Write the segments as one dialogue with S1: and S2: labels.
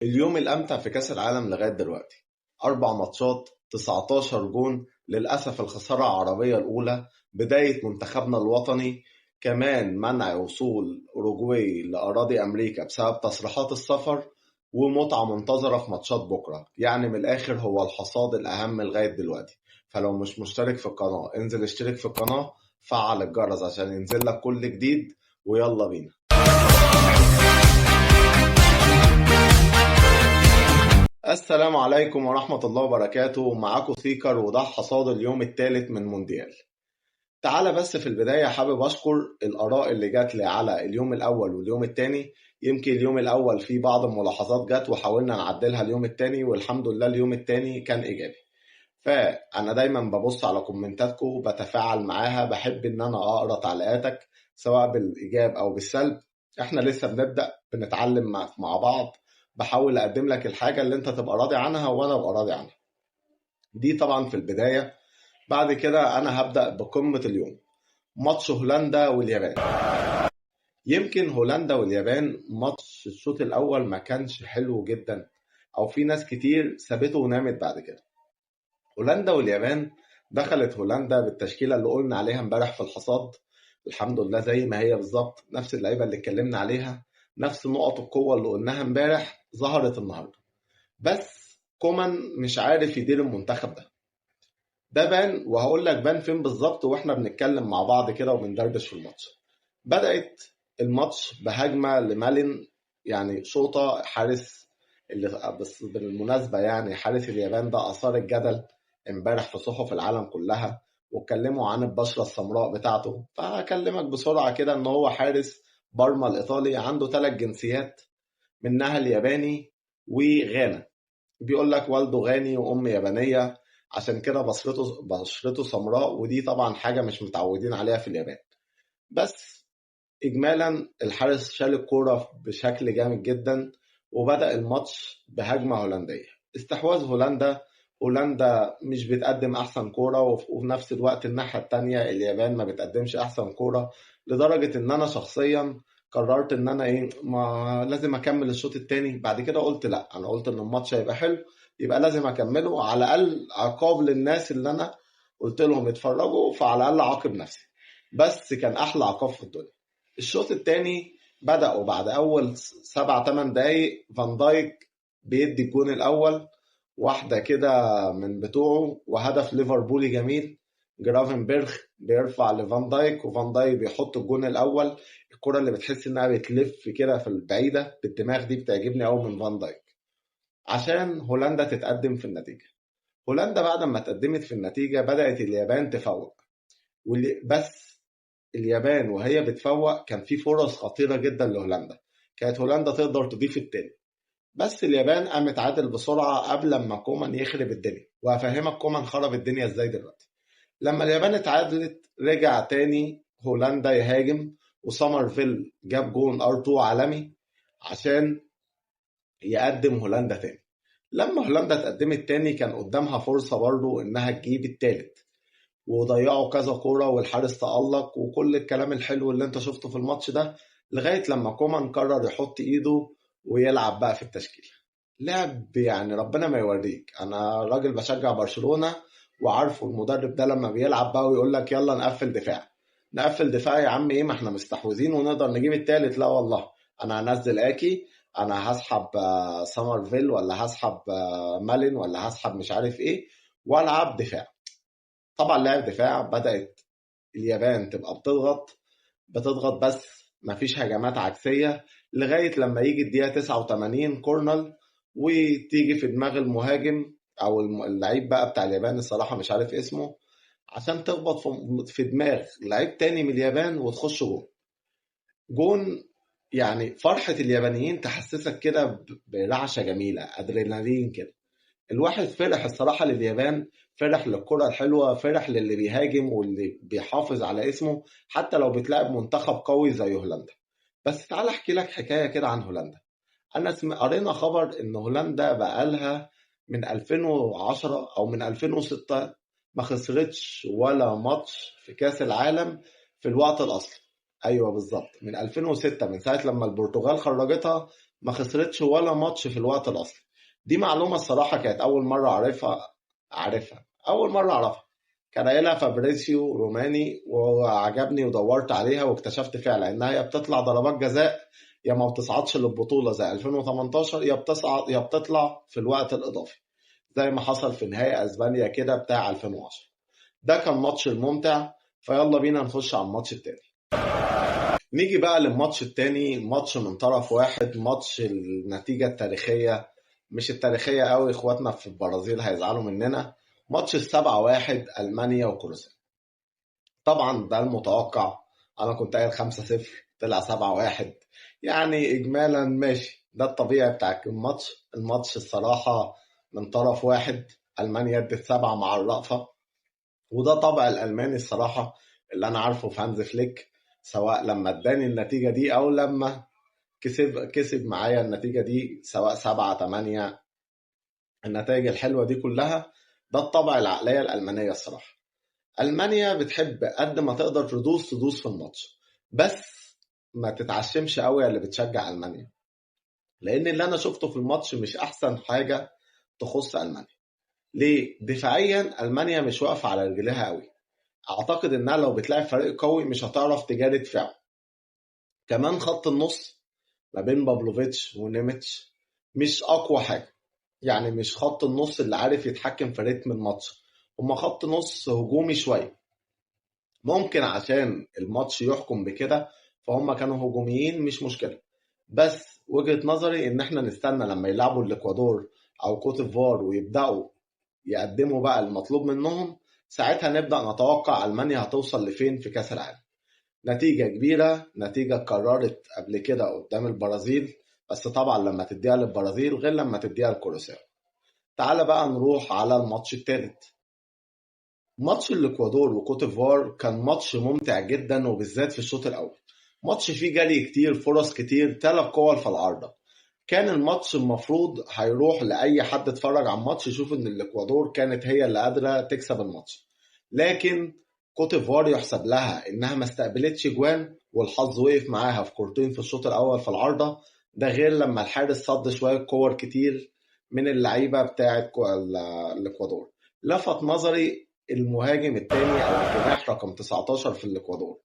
S1: اليوم الأمتع في كأس العالم لغاية دلوقتي 4 ماتشات 19 جون. للأسف الخسارة العربية الأولى، بداية منتخبنا الوطني، كمان منع وصول أوروجواي لأراضي أمريكا بسبب تصريحات السفر، ومتعة منتظرة في ماتشات بكرة. يعني من الآخر هو الحصاد الأهم لغاية دلوقتي. فلو مش مشترك في القناة انزل اشترك في القناة، فعل الجرس عشان ينزل لك كل جديد، ويلا بينا. السلام عليكم ورحمة الله وبركاته. معاكم سيكر، وده حصاد اليوم الثالث من مونديال. تعالى بس في البداية حابب أشكر الآراء اللي جات لي على اليوم الأول واليوم الثاني. يمكن اليوم الأول فيه بعض الملاحظات جات وحاولنا نعدلها اليوم الثاني، والحمد لله اليوم الثاني كان إيجابي. فأنا دايما ببص على كومنتاتكم، بتفاعل معاها، بحب إن أنا أقرأ تعليقاتك سواء بالإيجاب أو بالسلب. إحنا لسه بنبدأ بنتعلم مع بعض. بحاول أقدم لك الحاجة اللي أنت تبقى راضي عنها وأنا أبقى راضي عنها. دي طبعا في البداية. بعد كده أنا هبدأ بقمة اليوم، ماتش هولندا واليابان. يمكن هولندا واليابان ماتش الشوط الأول ما كانش حلو جدا، أو في ناس كتير سابته ونامت بعد كده. هولندا واليابان، دخلت هولندا بالتشكيلة اللي قلنا عليها امبارح في الحصاد. الحمد لله زي ما هي بالظبط، نفس اللعيبة اللي اتكلمنا عليها، نفس نقط القوة اللي قلناها امبارح ظهرت النهاردة. بس كومان مش عارف يدير المنتخب ده بان، وهقول لك بان فين بالظبط واحنا بنتكلم مع بعض كده وبندردش في الماتش. بدأت الماتش بهجمة لمالين، يعني شوطة حارس، اللي بس بالمناسبة يعني حارس اليابان ده أثار الجدل امبارح في صحف العالم كلها، واتكلموا عن البشرة السمراء بتاعته. فهكلمك بسرعة كده إن هو حارس بارما الإيطالي، عنده 3 جنسيات، منها الياباني وغانا. بيقول لك والده غاني وأم يابانية، عشان كده بشرته سمراء، ودي طبعا حاجة مش متعودين عليها في اليابان. بس إجمالا الحارس شال الكورة بشكل جامد جدا، وبدأ الماتش بهجمة هولندية، استحواذ هولندا. هولندا مش بتقدم أحسن كورة، وفي نفس الوقت الناحية التانية اليابان ما بتقدمش أحسن كورة، لدرجة إن أنا شخصيا قررت إن أنا ما لازم أكمل الشوط التاني. بعد كده قلت لأ، أنا قلت إن الماتش هيبقى حلو، يبقى لازم أكمله، على الأقل عقاب للناس اللي أنا قلت لهم يتفرجوا، فعلى الأقل عاقب نفسي. بس كان أحلى عقاب في الدنيا. الشوط الثاني بدأوا بعد أول 7 8 دقايق، فان دايك بيدي الجون الأول، واحدة كده من بتوعه، وهدف ليفربولي جميل. جرافنبرخ بيرفع لفان دايك، وفان دايك بيحط الجون الأول. الكرة اللي بتحس إنها بتلف كده في البعيدة بالدماغ دي بتعجبني أوي من فان دايك، عشان هولندا تتقدم في النتيجة. هولندا بعد ما اتقدمت في النتيجة بدأت اليابان تفوق، بس اليابان وهي بتفوق كان في فرص خطيرة جدا لهولندا، كانت هولندا تقدر تضيف التاني، بس اليابان قامت عادل بسرعة قبل ما كومان يخرب الدنيا. وهفهمك كومان خرب الدنيا ازاي دلوقتي. لما اليابان اتعادلت رجع تاني هولندا يهاجم، وسامرفيل جاب جون ار2 عالمي عشان يقدم هولندا تاني. لما هولندا اتقدمت تاني كان قدامها فرصة برضو انها تجيب التالت، وضيعوا كذا كورة والحارس تألق وكل الكلام الحلو اللي انت شفته في الماتش ده، لغاية لما كومان قرر يحط ايده ويلعب بقى في التشكيل. لعب يعني ربنا ما يوريك. انا راجل بشجع برشلونة، وعارفه المدرب ده لما بيلعب بقى ويقول لك يلا نقفل دفاع. نقفل دفاع يا عم ايه، ما احنا مستحوذين ونقدر نجيب التالت. لا والله، انا هنزل اكي، انا هسحب سامرفيل، ولا هسحب مالين، ولا هسحب مش عارف ايه، والعب دفاع. طبعا لعب دفاع، بدأت اليابان تبقى بتضغط بس مفيش هجمات عكسية، لغاية لما يجي الدقيقة 89 كورنر، وتيجي في دماغ المهاجم أو اللعيب بقى بتاع اليابان، الصراحة مش عارف اسمه، عشان تخبط في دماغ لعيب تاني من اليابان وتخش جون. يعني فرحة اليابانيين تحسسك كده برعشة جميلة، أدرينالين كده. الواحد فرح الصراحة لليابان، فرح للكرة الحلوة، فرح للي بيهاجم واللي بيحافظ على اسمه، حتى لو بتلاعب منتخب قوي زي هولندا. بس تعال احكي لك حكاية كده عن هولندا. انا قرينا خبر ان هولندا بقالها من 2010 او من 2006 ما خسرتش ولا ماتش في كأس العالم في الوقت الاصلي. ايوه بالظبط، من 2006، من ساعة لما البرتغال خرجتها ما خسرتش ولا ماتش في الوقت الاصلي. دي معلومه الصراحه كانت اول مره عارفها اول مره اعرفها. كان قايلها فابريسيو روماني وعجبني ودورت عليها واكتشفت فعلا انها يا بتطلع ضربات جزاء يا ما بتصعدش للبطوله زي 2018، يا بتصعد يا بتطلع في الوقت الاضافي زي ما حصل في نهائي اسبانيا كده بتاع 2010. ده كان ماتش الممتع. فيلا بينا نخش على الماتش التاني. نيجي بقى للماتش التاني، ماتش من طرف واحد، ماتش النتيجة التاريخية. مش التاريخية قوي، اخواتنا في البرازيل هيزعلوا مننا. ماتش 7-1 ألمانيا وكروسيا. طبعا ده المتوقع. انا كنت قايل 5-0 طلع 7-1. يعني اجمالا ماشي، ده الطبيعي بتاع الماتش الصراحة من طرف واحد. ألمانيا ادت 7 مع الرأفة. وده طبع الألماني الصراحة اللي أنا عارفه في هانز فليك، سواء لما اداني النتيجة دي أو لما كسب معايا النتيجة دي، سواء 7-8. النتائج الحلوة دي كلها ده الطبع العقلية الألمانية الصراحة. ألمانيا بتحب قد ما تقدر تدوس في الماتش، بس ما تتعشمش قوي اللي بتشجع ألمانيا، لأن اللي أنا شفته في الماتش مش أحسن حاجة تخص ألمانيا. ليه؟ دفاعيا ألمانيا مش واقفة على رجليها قوي. اعتقد انها لو بتلاعب فريق قوي مش هتعرف تجاري دفاعه. كمان خط النص ما بين بافلوفيتش ونيميتش مش اقوى حاجه. يعني مش خط النص اللي عارف يتحكم في رتم الماتش. هما خط نص هجومي شويه. ممكن عشان الماتش يحكم بكده فهم كانوا هجوميين، مش مشكله. بس وجهة نظري ان احنا نستنى لما يلعبوا الاكوادور او كوت ديفوار ويبداوا يقدموا بقى المطلوب منهم. ساعتها نبدأ نتوقع ألمانيا هتوصل لفين في كأس العالم. نتيجة كبيرة، نتيجة اتكررت قبل كده قدام البرازيل، بس طبعا لما تديها للبرازيل غير لما تديها لكروسيا. تعال بقى نروح على الماتش الثالث. ماتش الاكوادور وكوت ديفوار كان ماتش ممتع جدا، وبالذات في الشوط الاول. ماتش فيه جري كتير، فرص كتير، 3 كور في العارضة. كان الماتش المفروض هيروح لأي حد اتفرج على الماتش يشوف إن الإكوادور كانت هي اللي قادرة تكسب الماتش. لكن كوت ديفوار يحسب لها إنها ما استقبلتش جوان، والحظ وقف معاها في كورتين في الشوط الأول في العارضة. ده غير لما الحارس صد شوية كور كتير من اللعيبة بتاعة الإكوادور. لفت نظري المهاجم التاني أو الجناح رقم 19 في الإكوادور.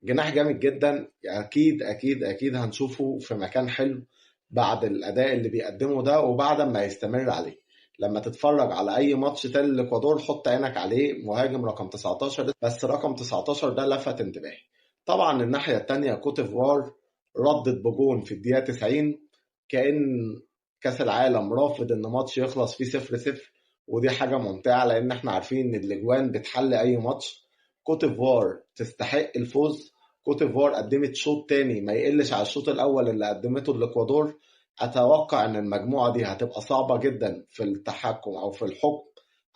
S1: جناح جامد جدا، اكيد اكيد اكيد هنشوفه في مكان حلو بعد الاداء اللي بيقدمه ده وبعد ما يستمر عليه. لما تتفرج على اي ماتش تاني للاكوادور حط عينك عليه، مهاجم رقم 19. بس رقم 19 ده لفت انتباهي. طبعا الناحية التانية كوت ديفوار ردت بجون في الدقيقة 90، كأن كأس العالم رافض ان ماتش يخلص فيه 0-0. ودي حاجة ممتعة لان احنا عارفين ان الاجوان بتحل اي ماتش. كوت ديفوار تستحق الفوز. كوت ديفوار قدمت شوط تاني ما يقلش على الشوط الاول اللي قدمته الاكوادور. اتوقع ان المجموعه دي هتبقى صعبه جدا في التحكم او في الحكم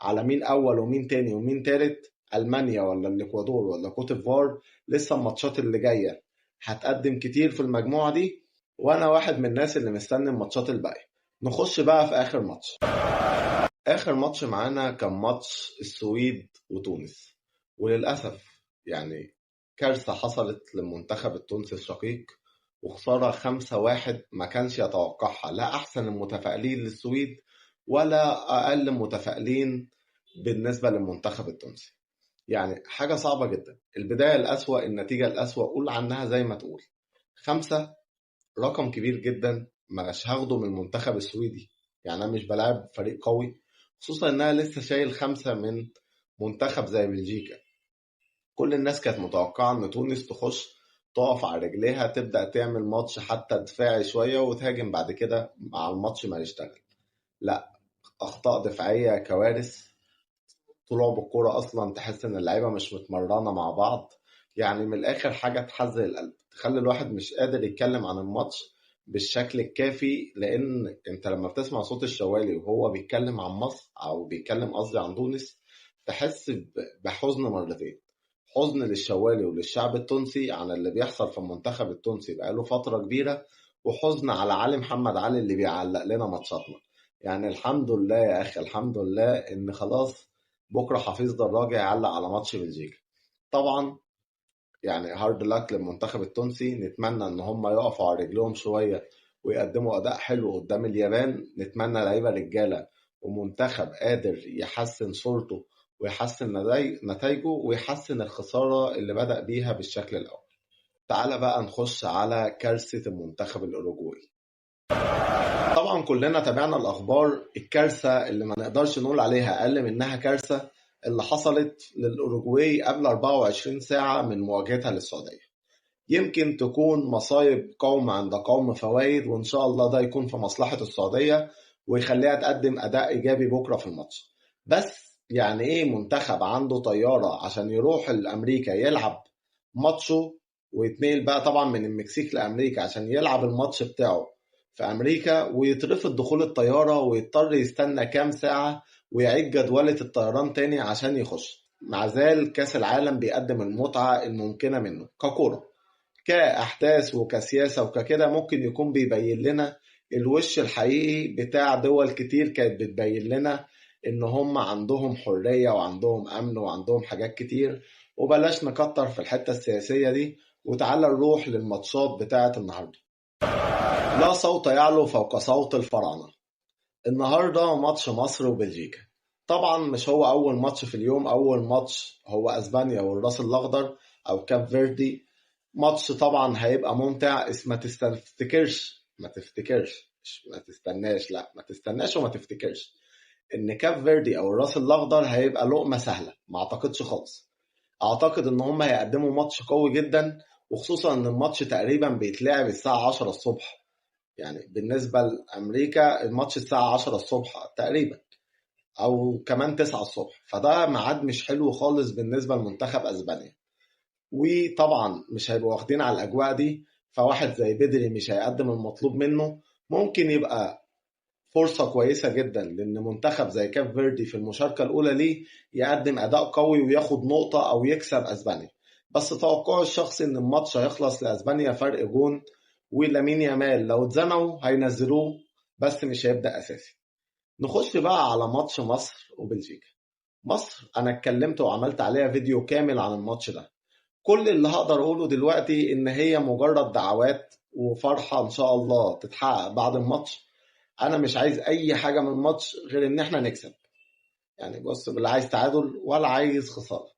S1: على مين اول ومين تاني ومين تالت، المانيا ولا الاكوادور ولا كوت ديفوار. لسه الماتشات اللي جايه هتقدم كتير في المجموعه دي، وانا واحد من الناس اللي مستني الماتشات الباقيه. نخش بقى في اخر ماتش. اخر ماتش معانا كان ماتش السويد وتونس. وللاسف يعني كارثة حصلت للمنتخب التونسي الشقيق، وخسارة 5-1 ما كانش يتوقعها لا أحسن المتفائلين للسويد ولا أقل متفائلين بالنسبة للمنتخب التونسي. يعني حاجة صعبة جدا. البداية الأسوأ، النتيجة الأسوأ، قول عنها زي ما تقول. 5 رقم كبير جدا، مش هاخده من المنتخب السويدي. يعني أنا مش بلعب فريق قوي، خصوصا إنها لسه شايل 5 من منتخب زي بلجيكا. كل الناس كانت متوقعة إن تونس تخش تقف على رجليها، تبدأ تعمل ماتش حتى دفاعي شوية وتهاجم بعد كده مع الماتش ما يشتغل. لا، أخطاء دفاعية كوارث. طلوع بالكورة أصلا تحس إن اللعيبة مش متمرنة مع بعض. يعني من الآخر حاجة تحزن القلب، تخلي الواحد مش قادر يتكلم عن الماتش بالشكل الكافي. لأن أنت لما بتسمع صوت الشوالي وهو بيتكلم عن مصر أو بيتكلم قصدي عن تونس تحس بحزن مرتين. حزن للشوالي وللشعب التونسي عن اللي بيحصل في المنتخب التونسي بقاله فترة كبيرة، وحزن على علي محمد علي اللي بيعلق لنا ماتشاتنا. يعني الحمد لله يا أخي، الحمد لله إن خلاص بكرة حفيظ دراجة يعلق على ماتش بلجيكا. طبعا يعني هارد لاك للمنتخب التونسي، نتمنى إن هم يقفوا على رجلهم شوية ويقدموا أداء حلو قدام اليابان. نتمنى لعيبة رجالة ومنتخب قادر يحسن صورته ويحسن نتائجه ويحسن الخسارة اللي بدأ بيها بالشكل الأول. تعال بقى نخش على كارثة المنتخب الأوروجواي. طبعا كلنا تابعنا الأخبار. الكارثة اللي ما نقدرش نقول عليها أقل منها كارثة اللي حصلت للأوروجواي قبل 24 ساعة من مواجهتها للسعودية. يمكن تكون مصايب قوم عند قوم فوائد، وإن شاء الله ده يكون في مصلحة السعودية ويخليها تقدم أداء إيجابي بكرة في الماتش. بس يعني إيه منتخب عنده طيارة عشان يروح لأمريكا يلعب ماتشه ويتنقل بقى طبعا من المكسيك لأمريكا عشان يلعب الماتش بتاعه في أمريكا ويترفض دخول الطيارة ويضطر يستنى كام ساعة ويعيد جدولة الطيران تاني عشان يخش؟ مع ذلك كأس العالم بيقدم المتعة الممكنة منه ككورة، كأحداث وكسياسة وككده. ممكن يكون بيبين لنا الوش الحقيقي بتاع دول كتير كانت بتبين لنا إن هم عندهم حرية وعندهم أمن وعندهم حاجات كتير. وبلاش نكتر في الحتة السياسية دي وتعالى نروح للماتشات بتاعة النهاردة. لا صوت يعلو فوق صوت الفراعنة. النهاردة ماتش مصر وبلجيكا. طبعا مش هو أول ماتش في اليوم، أول ماتش هو أسبانيا والراس الأخضر أو كاب فيردي. ماتش طبعا هيبقى ممتع. ما تفتكرش ما تستناش وما تفتكرش ان كاب فيردي او الراس الاخضر هيبقى لقمه سهله. ما اعتقدش خالص. اعتقد ان هم هيقدموا ماتش قوي جدا، وخصوصا ان الماتش تقريبا بيتلعب الساعه 10 الصبح. يعني بالنسبه لامريكا الماتش الساعه 10 الصبح تقريبا او كمان 9 الصبح، فده ميعاد مش حلو خالص بالنسبه لمنتخب اسبانيا. وطبعا مش هيبقوا واخدين على الاجواء دي، فواحد زي بدري مش هيقدم المطلوب منه. ممكن يبقى فرصة كويسة جدا لأن منتخب زي كاب فيردي في المشاركة الأولى ليه يقدم أداء قوي وياخد نقطة أو يكسب أسبانيا. بس توقعي الشخصي إن الماتش هيخلص لأسبانيا فرق جون، ولامين يامال لو اتزنقوا هينزلوه بس مش هيبدأ أساسي. نخش بقى على ماتش مصر وبلجيكا. مصر أنا اتكلمت وعملت عليها فيديو كامل عن الماتش ده. كل اللي هقدر أقوله دلوقتي إن هي مجرد دعوات وفرحة إن شاء الله تتحقق بعد الماتش. انا مش عايز اي حاجه من الماتش غير ان احنا نكسب. يعني بص، لا عايز تعادل ولا عايز خساره.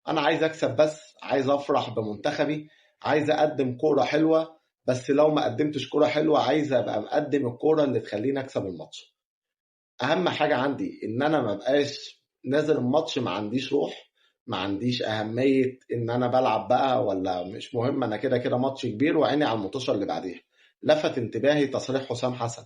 S1: انا عايز اكسب، بس عايز افرح بمنتخبي، عايز اقدم كوره حلوه. بس لو ما قدمتش كوره حلوه عايز ابقى مقدم الكوره اللي تخليني اكسب الماتش. اهم حاجه عندي ان انا ما بقاش نازل الماتش ما عنديش روح، ما عنديش اهميه ان انا بلعب بقى ولا مش مهم. انا كده كده ماتش كبير وعيني على المطوشه اللي بعديها. لفت انتباهي تصريح حسام حسن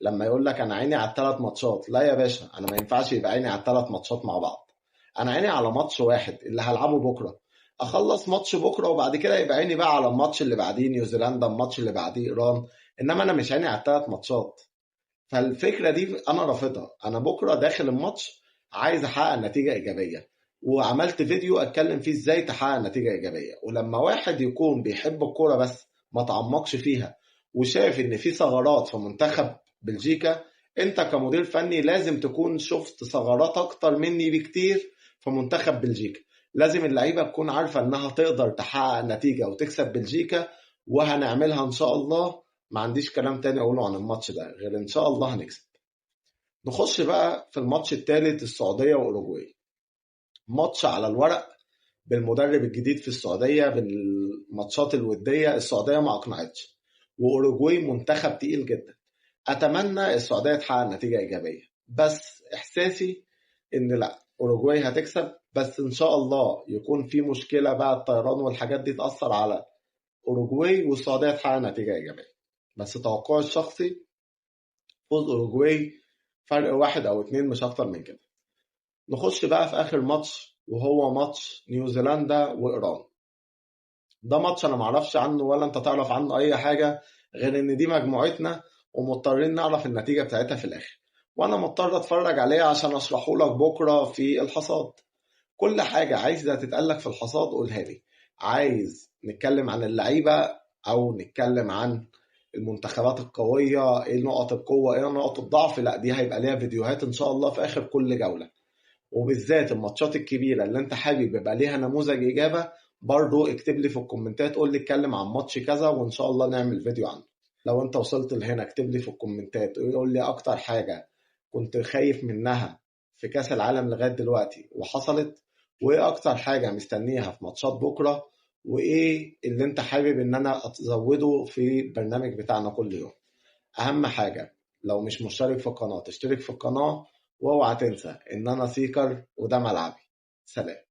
S1: لما يقول لك انا عيني على الثلاث ماتشات. لا يا باشا، انا ما ينفعش يبقى عيني على الثلاث ماتشات مع بعض. انا عيني على ماتش واحد اللي هلعبه بكره. اخلص ماتش بكره وبعد كده يبقى عيني بقى على الماتش اللي بعديه نيوزيلندا، الماتش اللي بعديه ايران. انما انا مش عيني على الثلاث ماتشات. فالفكره دي انا رافضها. انا بكره داخل الماتش عايز احقق نتيجه ايجابيه، وعملت فيديو اتكلم فيه ازاي تحقق نتيجه ايجابيه. ولما واحد يكون بيحب الكوره بس ما تعمقش فيها وشايف ان في ثغرات في منتخب بلجيكا، انت كمدير فني لازم تكون شفت ثغرات اكتر مني بكتير في منتخب بلجيكا. لازم اللعيبه تكون عارفه انها تقدر تحقق نتيجه وتكسب بلجيكا، وهنعملها ان شاء الله. ما عنديش كلام تاني اقوله عن الماتش ده غير ان شاء الله هنكسب. نخش بقى في الماتش الثالث، السعوديه واوروجواي. ماتش على الورق بالمدرب الجديد في السعوديه بالماتشات الوديه السعوديه ما اقنعتش، واوروجواي منتخب تقيل جدا. اتمنى السعوديه تحقق نتيجه ايجابيه، بس احساسي ان لا، اوروجواي هتكسب. بس ان شاء الله يكون في مشكله بقى الطيران والحاجات دي تاثر على اوروجواي والسعوديه تحقق نتيجه ايجابيه. بس توقعي الشخصي فوز اوروجواي فرق واحد او اتنين مش اكتر من كده. نخش بقى في اخر ماتش وهو ماتش نيوزيلندا وايران. ده ماتش انا معرفش عنه ولا انت تعرف عنه اي حاجه غير ان دي مجموعتنا ومضطرين نعرف النتيجه بتاعتها في الاخر، وانا مضطر اتفرج عليها عشان اشرحه لك بكره في الحصاد. كل حاجه عايزه تتقالك في الحصاد قولها لي. عايز نتكلم عن اللعيبه او نتكلم عن المنتخبات القويه، ايه نقط القوه ايه نقط الضعف، لا دي هيبقى ليها فيديوهات ان شاء الله في اخر كل جوله. وبالذات الماتشات الكبيره اللي انت حابب يبقى ليها نموذج اجابه، برضو اكتب لي في الكومنتات قول لي اتكلم عن ماتش كذا وان شاء الله نعمل فيديو عنه. لو انت وصلت لهنا اكتب لي في الكومنتات ويقول لي اكتر حاجة كنت خايف منها في كأس العالم لغاية دلوقتي وحصلت، وايه اكتر حاجة مستنيها في ماتشات بكرة، وايه اللي انت حابب ان انا ازوده في البرنامج بتاعنا كل يوم. اهم حاجة لو مش مشترك في القناة تشترك في القناة، واوعى تنسى ان انا سيكر وده ملعبي. سلام.